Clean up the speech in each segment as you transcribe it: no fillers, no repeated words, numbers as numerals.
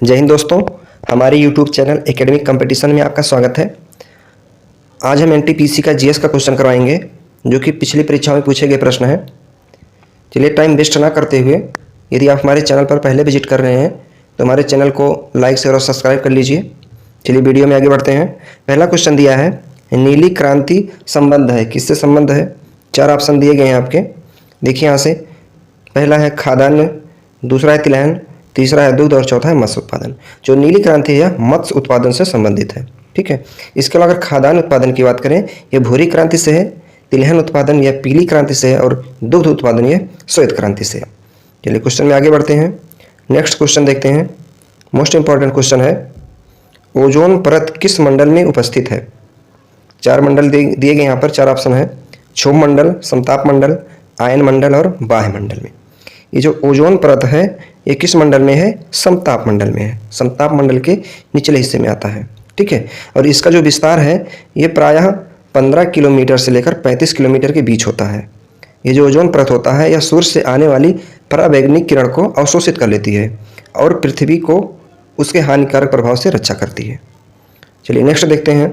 जय हिंद दोस्तों, हमारे यूट्यूब चैनल एकेडमिक कंपटीशन में आपका स्वागत है। आज हम एनटीपीसी का जीएस का क्वेश्चन करवाएंगे जो कि पिछली परीक्षाओं में पूछे गए प्रश्न हैं। चलिए टाइम वेस्ट ना करते हुए, यदि आप हमारे चैनल पर पहले विजिट कर रहे हैं तो हमारे चैनल को लाइक शेयर और सब्सक्राइब कर लीजिए। चलिए वीडियो में आगे बढ़ते हैं। पहला क्वेश्चन दिया है, नीली क्रांति संबंध है, किससे संबंध है? 4 ऑप्शन दिए गए हैं आपके। देखिए यहाँ से, पहला है खाद्यान्न, दूसरा है तिलहन, तीसरा है दूध और चौथा है मत्स्य उत्पादन। जो नीली क्रांति है मत्स्य उत्पादन से संबंधित है। ठीक है। इसके अलावा अगर खाद्यान्न उत्पादन की बात करें, ये भूरी क्रांति से है, तिलहन उत्पादन यह पीली क्रांति से है और दुग्ध उत्पादन यह श्वेत क्रांति से है। चलिए क्वेश्चन में आगे बढ़ते हैं। नेक्स्ट क्वेश्चन देखते हैं। मोस्ट इंपॉर्टेंट क्वेश्चन है, ओजोन परत किस मंडल में उपस्थित है? 4 मंडल दिए गए यहाँ पर, 4 ऑप्शन है, क्षोभ मंडल, समताप मंडल, आयन मंडल और बाह्य मंडल में। ये जो ओजोन परत है ये किस मंडल में है? समताप मंडल में है। समताप मंडल के निचले हिस्से में आता है। ठीक है। और इसका जो विस्तार है ये प्रायः 15 किलोमीटर से लेकर 35 किलोमीटर के बीच होता है। ये जो ओजोन परत होता है यह सूर्य से आने वाली पराबैंगनी किरण को अवशोषित कर लेती है और पृथ्वी को उसके हानिकारक प्रभाव से रक्षा करती है। चलिए नेक्स्ट देखते हैं।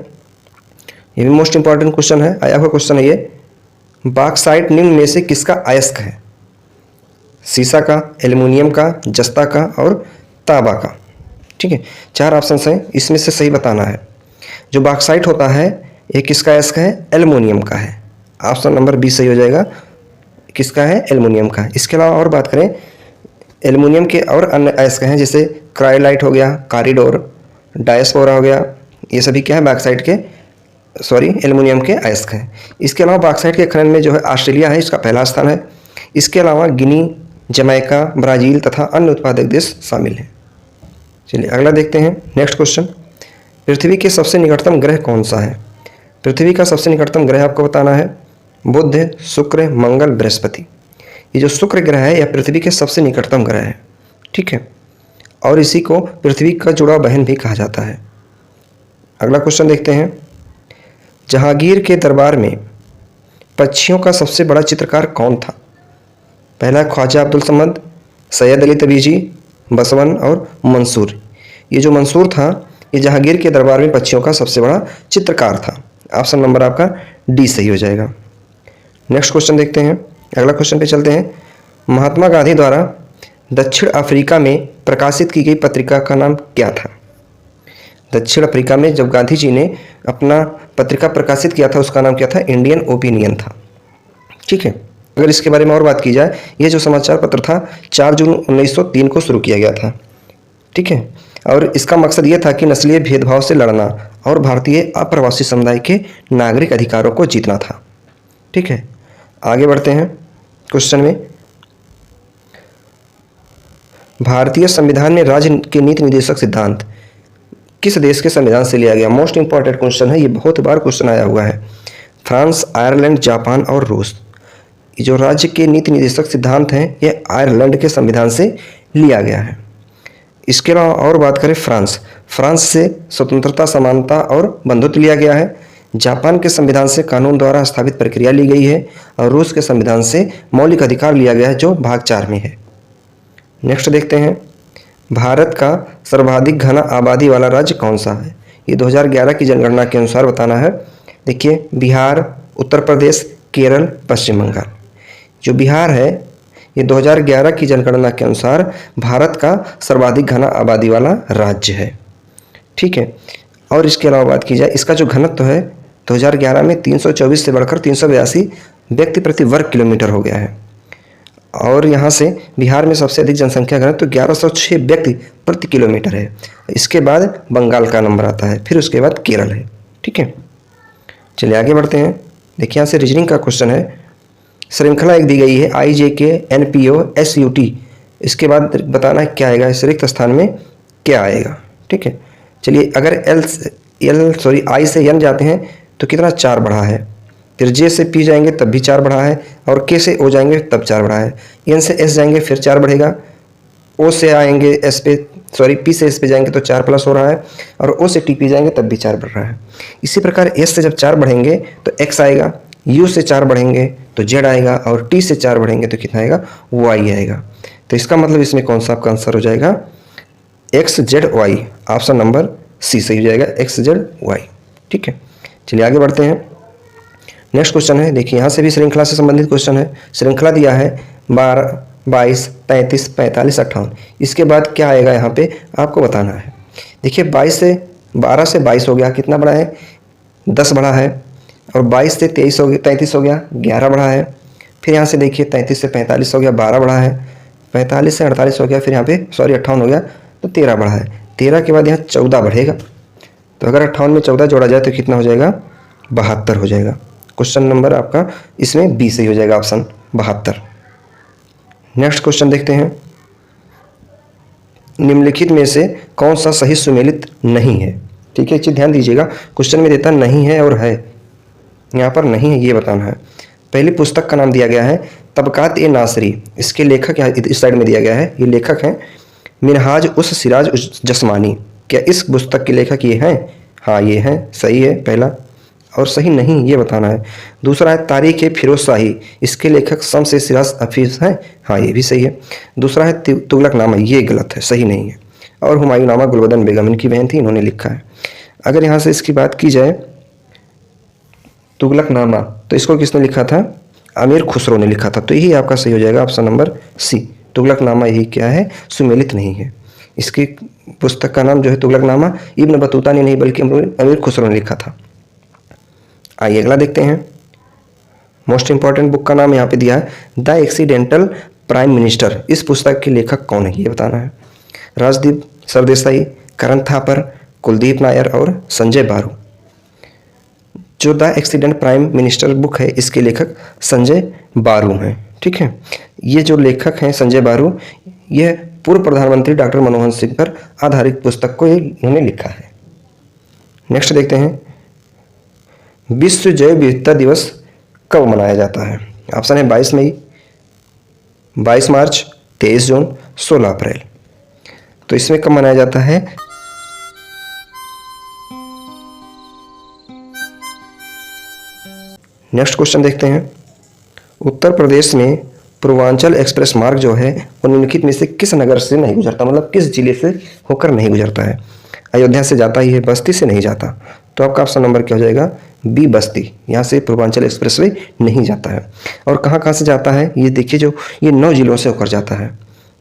ये भी मोस्ट इंपॉर्टेंट क्वेश्चन है, आया हुआ क्वेश्चन है ये, बॉक्साइट निम्न में से किसका अयस्क है? सीसा का, एल्युमिनियम का, जस्ता का और तांबा का। ठीक है। 4 ऑप्शन हैं, इसमें से सही बताना है। जो बॉक्साइट होता है ये किसका अयस्क है? एल्युमिनियम का है। ऑप्शन नंबर बी सही हो जाएगा। किसका है? एल्युमिनियम का। इसके अलावा और बात करें, एल्युमिनियम के और अन्य अयस्क हैं जैसे क्रायोलाइट हो गया, कारिडोर, डायस्पोरा हो गया, ये सभी क्या है? बॉक्साइट के एल्युमिनियम के अयस्क हैं। इसके अलावा बॉक्साइट के खनन में जो है ऑस्ट्रेलिया है, इसका पहला स्थान है। इसके अलावा गिनी, जमैका, ब्राज़ील तथा अन्य उत्पादक देश शामिल हैं। चलिए अगला देखते हैं। नेक्स्ट क्वेश्चन, पृथ्वी के सबसे निकटतम ग्रह कौन सा है? पृथ्वी का सबसे निकटतम ग्रह आपको बताना है, बुध, शुक्र, मंगल, बृहस्पति। ये जो शुक्र ग्रह है यह पृथ्वी के सबसे निकटतम ग्रह है। ठीक है। और इसी को पृथ्वी का जुड़ा बहन भी कहा जाता है। अगला क्वेश्चन देखते हैं, जहांगीर के दरबार में पक्षियों का सबसे बड़ा चित्रकार कौन था? पहला ख्वाजा अब्दुल समद, सैयद अली तबीजी, बसवन और मंसूर। ये जो मंसूर था ये जहांगीर के दरबार में पक्षियों का सबसे बड़ा चित्रकार था। ऑप्शन नंबर आपका डी सही हो जाएगा। नेक्स्ट क्वेश्चन देखते हैं। अगला क्वेश्चन पे चलते हैं। महात्मा गांधी द्वारा दक्षिण अफ्रीका में प्रकाशित की गई पत्रिका का नाम क्या था? दक्षिण अफ्रीका में जब गांधी जी ने अपना पत्रिका प्रकाशित किया था उसका नाम क्या था? इंडियन ओपिनियन था। ठीक है। अगर इसके बारे में और बात की जाए, ये जो समाचार पत्र था 4 जून 1903 को शुरू किया गया था। ठीक है। और इसका मकसद ये था कि नस्लीय भेदभाव से लड़ना और भारतीय अप्रवासी समुदाय के नागरिक अधिकारों को जीतना था। ठीक है। आगे बढ़ते हैं क्वेश्चन में। भारतीय संविधान में राज्य के नीति निर्देशक सिद्धांत किस देश के संविधान से लिया गया? मोस्ट इंपॉर्टेंट क्वेश्चन है, ये बहुत बार क्वेश्चन आया हुआ है। फ्रांस, आयरलैंड, जापान और रूस। ये जो राज्य के नीति निर्देशक सिद्धांत हैं ये आयरलैंड के संविधान से लिया गया है। इसके अलावा और बात करें, फ्रांस से स्वतंत्रता, समानता और बंधुत्व लिया गया है। जापान के संविधान से कानून द्वारा स्थापित प्रक्रिया ली गई है और रूस के संविधान से मौलिक अधिकार लिया गया है जो भाग 4 में है। नेक्स्ट देखते हैं, भारत का सर्वाधिक घना आबादी वाला राज्य कौन सा है? ये 2011 की जनगणना के अनुसार बताना है। देखिए, बिहार, उत्तर प्रदेश, केरल, पश्चिम बंगाल। जो बिहार है ये 2011 की जनगणना के अनुसार भारत का सर्वाधिक घना आबादी वाला राज्य है। ठीक है। और इसके अलावा बात की जाए, इसका जो घनत्व है 2011 में 324 से बढ़कर 382 व्यक्ति प्रति वर्ग किलोमीटर हो गया है। और यहाँ से बिहार में सबसे अधिक जनसंख्या घनत्व 1106 व्यक्ति प्रति किलोमीटर है। इसके बाद बंगाल का नंबर आता है, फिर उसके बाद केरल है। ठीक है। चलिए आगे बढ़ते हैं। देखिए यहाँ से रीजनिंग का क्वेश्चन है। श्रृंखला एक दी गई है, IJK, NPO, SUT। इसके बाद बताना है क्या आएगा, इस रिक्त स्थान में क्या आएगा। ठीक है। चलिए अगर I से N जाते हैं तो कितना 4 बढ़ा है, फिर J से P जाएंगे तब भी 4 बढ़ा है, और K से O जाएंगे तब 4 बढ़ा है, N से S जाएंगे फिर 4 बढ़ेगा, O से आएंगे P से S पे जाएंगे तो 4 प्लस हो रहा है, और O से T पे जाएंगे तब भी 4 बढ़ रहा है। इसी प्रकार S से जब 4 बढ़ेंगे तो X आएगा, U से 4 बढ़ेंगे तो Z आएगा, और T से 4 बढ़ेंगे तो कितना आएगा? Y आएगा। तो इसका मतलब इसमें कौन सा आपका आंसर हो जाएगा? X Z Y, option number C सही हो जाएगा, एक्स जेड वाई। ठीक है, चलिए आगे बढ़ते हैं। नेक्स्ट क्वेश्चन है, देखिए यहाँ से भी श्रृंखला से संबंधित क्वेश्चन है। श्रृंखला दिया है 12, 22, 33, 45, 58। इसके बाद क्या आएगा यहाँ पे आपको बताना है। देखिए 12 से 22 हो गया, कितना बड़ा है, 10 बड़ा है। और 22 से 23 हो गया, 33 हो गया, 11 बड़ा है। फिर यहाँ से देखिए 33 से 45 हो गया, 12 बड़ा है। 45 से 48 हो गया, फिर यहाँ पे 58 हो गया तो 13 बड़ा है। 13 के बाद यहाँ 14 बढ़ेगा, तो अगर 58 में 14 जोड़ा जाए तो कितना हो जाएगा, 72 हो जाएगा। क्वेश्चन नंबर आपका इसमें बी सही हो जाएगा, ऑप्शन 72। नेक्स्ट क्वेश्चन देखते हैं, निम्नलिखित में से कौन सा सही सुमेलित नहीं है। ठीक है, एक चीज ध्यान दीजिएगा, क्वेश्चन में देता नहीं है और है, यहाँ पर नहीं है ये बताना है। पहली पुस्तक का नाम दिया गया है तबकात ए नासरी, इसके लेखक यहाँ इस साइड में दिया गया है, ये लेखक हैं मिनहाज उस सिराज उस जस्मानी। क्या इस पुस्तक के लेखक ये हैं? हाँ ये हैं, सही है पहला। और सही नहीं ये बताना है। दूसरा है तारीख ए फिरोज शाही, इसके लेखक शम्स ए सिराज हफीज हैं, हाँ ये भी सही है। दूसरा है तुगलकनामा, ये गलत है, सही नहीं है। और हुमायूंनामा गुलबदन बेगम, इनकी बहन थी, इन्होंने लिखा है। अगर यहाँ से इसकी बात की जाए तुगलकनामा, तो इसको किसने लिखा था, अमीर खुसरो ने लिखा था, तो यही आपका सही हो जाएगा, ऑप्शन नंबर सी। तुगलकनामा यही क्या है, सुमेलित नहीं है। इसकी पुस्तक का नाम जो है तुगलकनामा इब्न बतूता ने नहीं बल्कि अमीर खुसरो ने लिखा था। आइए अगला देखते हैं। मोस्ट इंपॉर्टेंट बुक का नाम यहाँ पे दिया है द एक्सीडेंटल प्राइम मिनिस्टर, इस पुस्तक के लेखक कौन है ये बताना है। राजदीप सरदेसाई, करण थापर, कुलदीप नायर और संजय बारू। जो the accident prime minister book है इसके लेखक संजय बारू हैं। ठीक है, ये जो लेखक हैं संजय बारू, यह पूर्व प्रधानमंत्री डॉक्टर मनमोहन सिंह पर आधारित पुस्तक को इन्होंने लिखा है। नेक्स्ट देखते हैं, विश्व जैव विविधता दिवस कब मनाया जाता है। ऑप्शन है 22 मई, 22 मार्च, 23 जून, 16 अप्रैल। तो इसमें कब मनाया जाता है, नेक्स्ट क्वेश्चन देखते हैं। उत्तर प्रदेश में पूर्वांचल एक्सप्रेस मार्ग जो है वो निम्नलिखित में से किस नगर से नहीं गुजरता, मतलब किस जिले से होकर नहीं गुजरता है। अयोध्या से जाता ही है, बस्ती से नहीं जाता, तो आपका ऑप्शन नंबर क्या हो जाएगा, बी बस्ती। यहाँ से पूर्वांचल एक्सप्रेसवे नहीं जाता है। और कहाँ कहाँ से जाता है ये देखिए, जो ये 9 जिलों से होकर जाता है,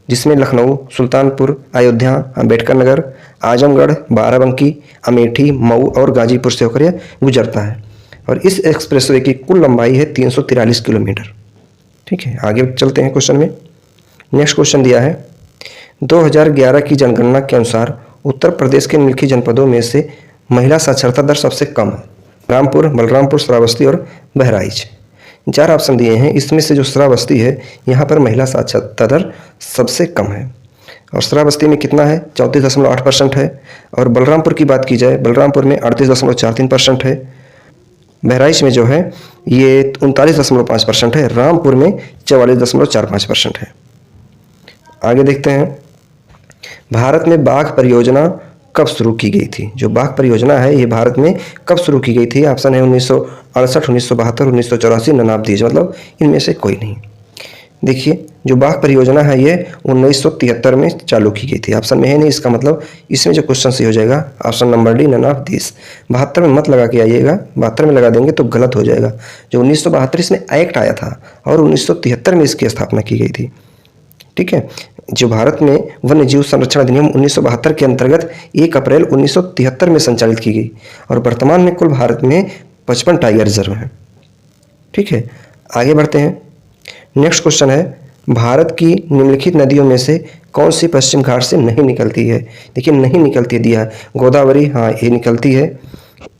जिसमें लखनऊ, सुल्तानपुर, अयोध्या, अम्बेडकर नगर, आजमगढ़, बाराबंकी, अमेठी, मऊ और गाजीपुर से होकर यह गुजरता है। और इस एक्सप्रेसवे की कुल लंबाई है 343 किलोमीटर। ठीक है, आगे चलते हैं क्वेश्चन में। नेक्स्ट क्वेश्चन दिया है 2011 की जनगणना के अनुसार उत्तर प्रदेश के निम्नलिखित जनपदों में से महिला साक्षरता दर सबसे कम है। रामपुर, बलरामपुर, श्रावस्ती और बहराइच। 4 ऑप्शन दिए हैं, इसमें से जो श्रावस्ती है यहाँ पर महिला साक्षरता दर सबसे कम है। और श्रावस्ती में कितना है, 34.8% है। और बलरामपुर की बात की जाए, बलरामपुर में 38.43% है। बहराइच में जो है ये 39.5% है। रामपुर में 44.45% है। आगे देखते हैं, भारत में बाघ परियोजना कब शुरू की गई थी। जो बाघ परियोजना है ये भारत में कब शुरू की गई थी। ऑप्शन है 1968, 1972, 1984, नन ऑफ दीज, मतलब इनमें से कोई नहीं। देखिए जो बाघ परियोजना है ये 1973 में चालू की गई थी। ऑप्शन में है नहीं, इसका मतलब इसमें जो क्वेश्चन सही हो जाएगा option number D, none of this. 72 में मत लगा के आइएगा, 72 में लगा देंगे तो गलत हो जाएगा। जो 1972 इसमें एक्ट आया था और 1973 में इसकी स्थापना की गई थी। ठीक है, जो भारत में वन्य जीव संरक्षण अधिनियम 1972 के अंतर्गत 1 अप्रैल 1973 में संचालित की गई। और वर्तमान में कुल भारत में 55 टाइगर रिजर्व हैं। ठीक है, आगे बढ़ते हैं। नेक्स्ट क्वेश्चन है, भारत की निम्नलिखित नदियों में से कौन सी पश्चिम घाट से नहीं निकलती है। देखिए नहीं निकलती दिया है, गोदावरी हाँ ये निकलती है।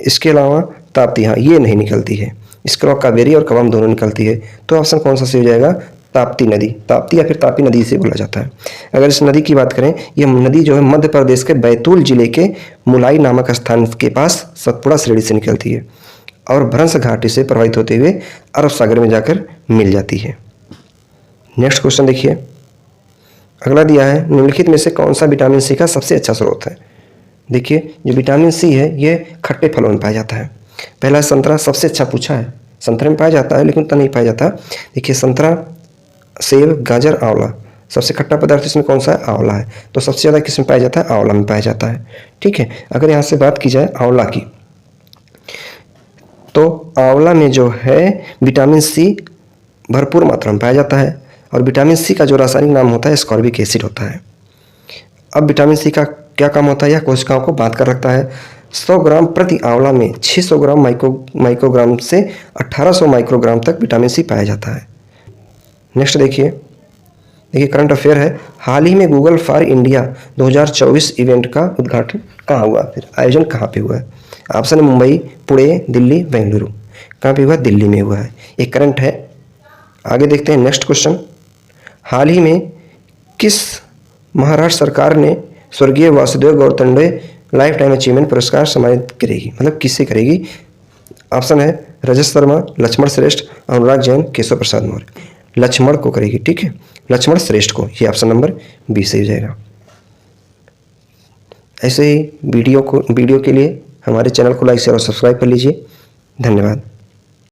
इसके अलावा ताप्ती हाँ ये नहीं निकलती है। इसके अलावा कावेरी और कवम दोनों निकलती है। तो ऑप्शन कौन सा सही हो जाएगा, ताप्ती नदी। ताप्ती या फिर तापी नदी से बोला जाता है। अगर इस नदी की बात करें, यह नदी जो है मध्य प्रदेश के बैतूल जिले के मुलाई नामक स्थान के पास सतपुड़ा श्रेणी से निकलती है और भ्रंश घाटी से प्रवाहित होते हुए अरब सागर में जाकर मिल जाती है। नेक्स्ट क्वेश्चन देखिए, अगला दिया है निम्नलिखित में से कौन सा विटामिन सी का सबसे अच्छा स्रोत है। देखिए जो विटामिन सी है ये खट्टे फलों में पाया जाता है। पहला संतरा सबसे अच्छा पूछा है, संतरे में पाया जाता है लेकिन उतना नहीं पाया जाता। देखिए संतरा, सेब, गाजर, आंवला, सबसे खट्टा पदार्थ इसमें कौन सा है? आंवला है। तो सबसे ज़्यादा किस में पाया जाता है? आंवला में पाया जाता है। ठीक है, अगर यहाँ से बात की जाए आंवला की, तो आंवला में जो है विटामिन सी भरपूर मात्रा में पाया जाता है, और विटामिन सी का जो रासायनिक नाम होता है एस्कॉर्बिक एसिड होता है। अब विटामिन सी का क्या काम होता है? यह कोशिकाओं को बांध कर रखता है। 100 ग्राम प्रति आंवला में 600 ग्राम माइक्रोग्राम से 1800 माइक्रोग्राम तक विटामिन सी पाया जाता है। नेक्स्ट देखिए करंट अफेयर है। हाल ही में गूगल फॉर इंडिया 2024 इवेंट का उद्घाटन कहाँ हुआ? फिर आयोजन कहाँ पे हुआ है? ऑप्शन है मुंबई, पुणे, दिल्ली, बेंगलुरु। कहाँ पे हुआ? दिल्ली में हुआ है। एक करंट है। आगे देखते हैं नेक्स्ट क्वेश्चन। हाल ही में किस महाराष्ट्र सरकार ने स्वर्गीय वासुदेव गौरतंडे लाइफ टाइम अचीवमेंट पुरस्कार सम्मानित करेगी? मतलब किससे करेगी? ऑप्शन है रजत शर्मा, लक्ष्मण श्रेष्ठ, अनुराग जैन, केशव प्रसाद मौर्य। लक्ष्मण को करेगी। ठीक है, लक्ष्मण श्रेष्ठ को। ये ऑप्शन नंबर 20 सही हो जाएगा। ऐसे ही वीडियो के लिए हमारे चैनल को लाइक शेयर और सब्सक्राइब कर लीजिए। धन्यवाद।